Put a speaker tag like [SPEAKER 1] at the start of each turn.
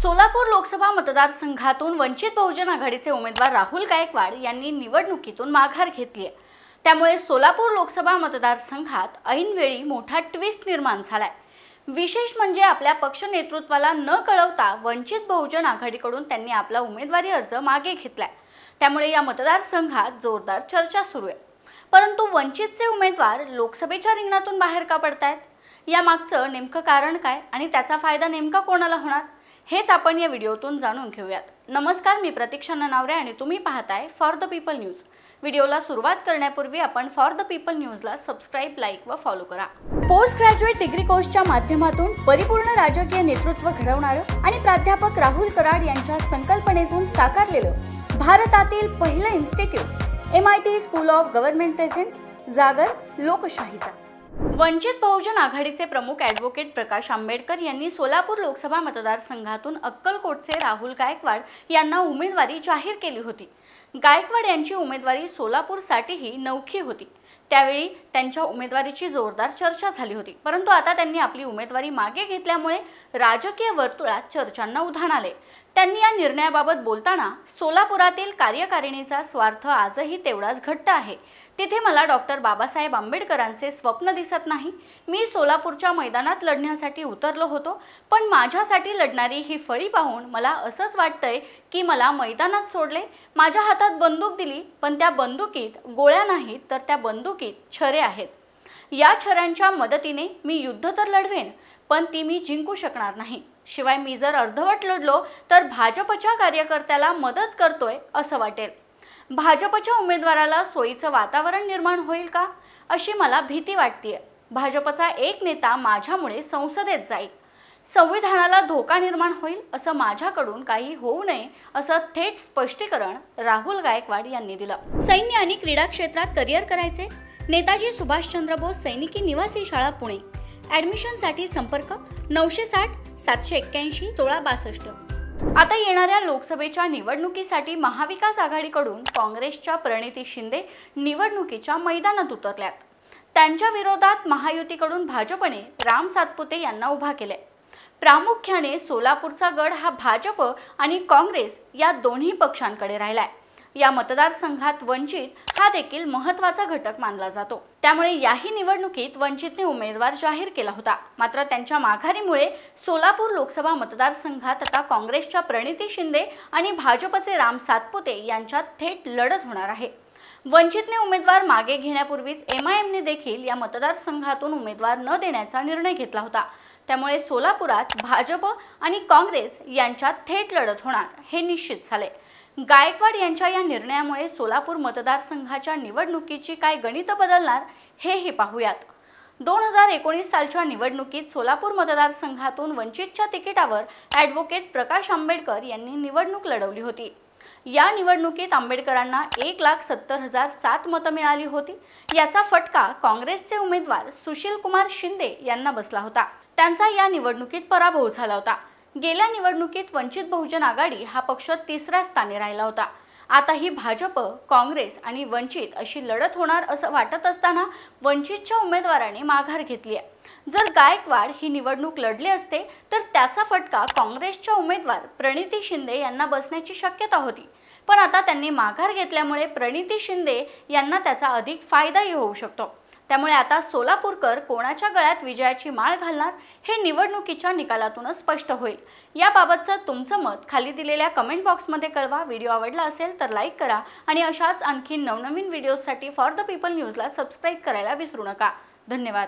[SPEAKER 1] सोलापूर लोकसभा मतदारसंघातून वंचित बहुजन आघाडीचे उमेदवार राहुल गायकवाड यांनी निवडणुकीतून माघार घेतली आहे। त्यामुळे सोलापूर लोकसभा मतदारसंघात ऐनवेळी मोठा ट्विस्ट निर्माण झालाय। विशेष म्हणजे आपल्या पक्ष नेतृत्वाला न कळवता वंचित बहुजन आघाडीकडून त्यांनी आपला उमेदवारी अर्ज मागे घेतलाय। त्यामुळे या मतदारसंघात जोरदार चर्चा सुरू आहे। परंतु वंचितचे उमेदवार लोकसभेच्या रिंगणातून बाहेर का पडतायत? या मागचं नेमकं कारण काय आणि त्याचा फायदा नेमका कोणाला होणार हेच आपण या व्हिडिओतून जाणून घेऊयात। नमस्कार, मी प्रतीक्षा ननावरे आणि तुम्ही पाहताय फॉर द पीपल न्यूज। व्हिडिओला सुरुवात करण्यापूर्वी आपण फॉर द पीपल न्यूजला सबस्क्राइब, लाईक व फॉलो करा। पोस्ट ग्रॅज्युएट डिग्री कोर्सच्या माध्यमातून परिपूर्ण राजकीय नेतृत्व घडवणारं आणि प्राध्यापक राहुल कराड यांच्या संकल्पनेतून साकारलेलं भारतातील पहिलं institute MIT school of government presents जागर लोकशाहीचा। वंचित बहुजन आघाडीचे प्रमुख ॲडव्होकेट प्रकाश आंबेडकर यांनी सोलापूर लोकसभा मतदारसंघातून अक्कलकोटचे राहुल गायकवाड यांना उमेदवारी जाहीर केली होती। गायकवाड यांची उमेदवारी सोलापूरसाठीही नवखी होती। त्यावेळी त्यांच्या उमेदवारीची जोरदार चर्चा झाली होती। परंतु आता त्यांनी आपली उमेदवारी मागे घेतल्यामुळे राजकीय वर्तुळात चर्चांना उधाण आले। त्यांनी या निर्णयाबाबत बोलताना सोलापुरातील कार्यकारिणीचा स्वार्थ आजही तेवढाच घट्ट आहे। तिथे मला डॉक्टर बाबासाहेब आंबेडकरांचे स्वप्न दिसत नाही। मी सोलापूरच्या मैदानात लढण्यासाठी उतरलो होतो, पण माझ्यासाठी लढणारी ही फळी पाहून मला असंच वाटतंय की मला मैदानात सोडले। माझ्या हातात बंदूक दिली, पण त्या बंदुकीत गोळ्या नाहीत, तर त्या बंदुकीत छरे आहेत। या छऱ्यांच्या मदतीने मी युद्ध तर लढवेन, पण ती मी जिंकू शकणार नाही। शिवाय मी जर अर्धवट लढलो तर भाजपच्या कार्यकर्त्याला मदत करतोय असं वाटेल। भाजपच्या उमेदवाराला सोयीचं वातावरण निर्माण होईल का अशी मला भीती वाटतेय। भाजपचा एक नेता माझ्यामुळे संसदेत जाईल, संविधानाला धोका निर्माण होईल, असं माझ्याकडून काही होऊ नये असं थेट स्पष्टीकरण राहुल गायकवाड यांनी दिलं। सैन्य आणि क्रीडा क्षेत्रात करिअर करायचे? नेताजी सुभाषचंद्र बोस सैनिकी निवासी शाळा पुणे। ॲडमिशनसाठी संपर्क 960 781 1662। आता येणाऱ्या लोकसभेच्या निवडणुकीसाठी महाविकास आघाडीकडून काँग्रेसच्या प्रणिती शिंदे निवडणुकीच्या मैदानात उतरल्यात। त्यांच्या विरोधात महायुतीकडून भाजपने राम सातपुते यांना उभा केले। प्रामुख्याने सोलापूरचा गड हा भाजप आणि काँग्रेस या दोन्ही पक्षांकडे राहिलाय। या मतदारसंघात वंचित हा देखील महत्त्वाचा घटक मानला जातो। त्यामुळे याही निवडणुकीत वंचितने उमेदवार जाहीर केला होता। मात्र त्यांच्या माघारीमुळे सोलापूर लोकसभा मतदारसंघात आता काँग्रेसच्या प्रणिती शिंदे आणि भाजपचे राम सातपुते यांच्यात थेट लढत होणार आहे। वंचितने उमेदवार मागे घेण्यापूर्वीच MIMने देखील या मतदारसंघातून उमेदवार न देण्याचा निर्णय घेतला होता। त्यामुळे सोलापुरात भाजप आणि काँग्रेस यांच्यात थेट लढत होणार हे निश्चित झाले। गायकवाड यांच्या या निर्णयामुळे सोलापूर मतदारसंघाच्या निवडणुकीची काय गणित बदलणार हेही पाहूयात। 2019 सालच्या निवडणुकीत सोलापूर मतदारसंघातून वंचितच्या तिकिटावर ॲडव्होकेट प्रकाश आंबेडकर यांनी निवडणूक लढवली होती। या निवडणुकीत आंबेडकरांना 1,70,007 मतं मिळाली होती। याचा फटका काँग्रेसचे उमेदवार सुशील कुमार शिंदे यांना बसला होता। त्यांचा या निवडणुकीत पराभव झाला होता। गेल्या निवडणुकीत वंचित बहुजन आघाडी हा पक्ष तिसऱ्या स्थानी राहिला होता। आता ही भाजप, काँग्रेस आणि वंचित अशी लढत होणार असं वाटत असताना वंचितच्या उमेदवाराने माघार घेतली आहे। जर गायकवाड ही निवडणूक लढले असते तर त्याचा फटका काँग्रेसच्या उमेदवार प्रणिती शिंदे यांना बसण्याची शक्यता होती। पण आता त्यांनी माघार घेतल्यामुळे प्रणिती शिंदे यांना त्याचा अधिक फायदाही होऊ शकतो। त्यामुळे आता सोलापूरकर कोणाच्या गळ्यात विजयाची माळ घालणार हे निवडणुकीच्या निकालातूनच स्पष्ट होईल। याबाबतचं तुमचं मत खाली दिलेल्या कमेंट बॉक्समध्ये कळवा। व्हिडिओ आवडला असेल तर लाईक करा आणि अशाच आणखी नवनवीन व्हिडिओसाठी फॉर द पीपल न्यूजला सबस्क्राईब करायला विसरू नका। धन्यवाद।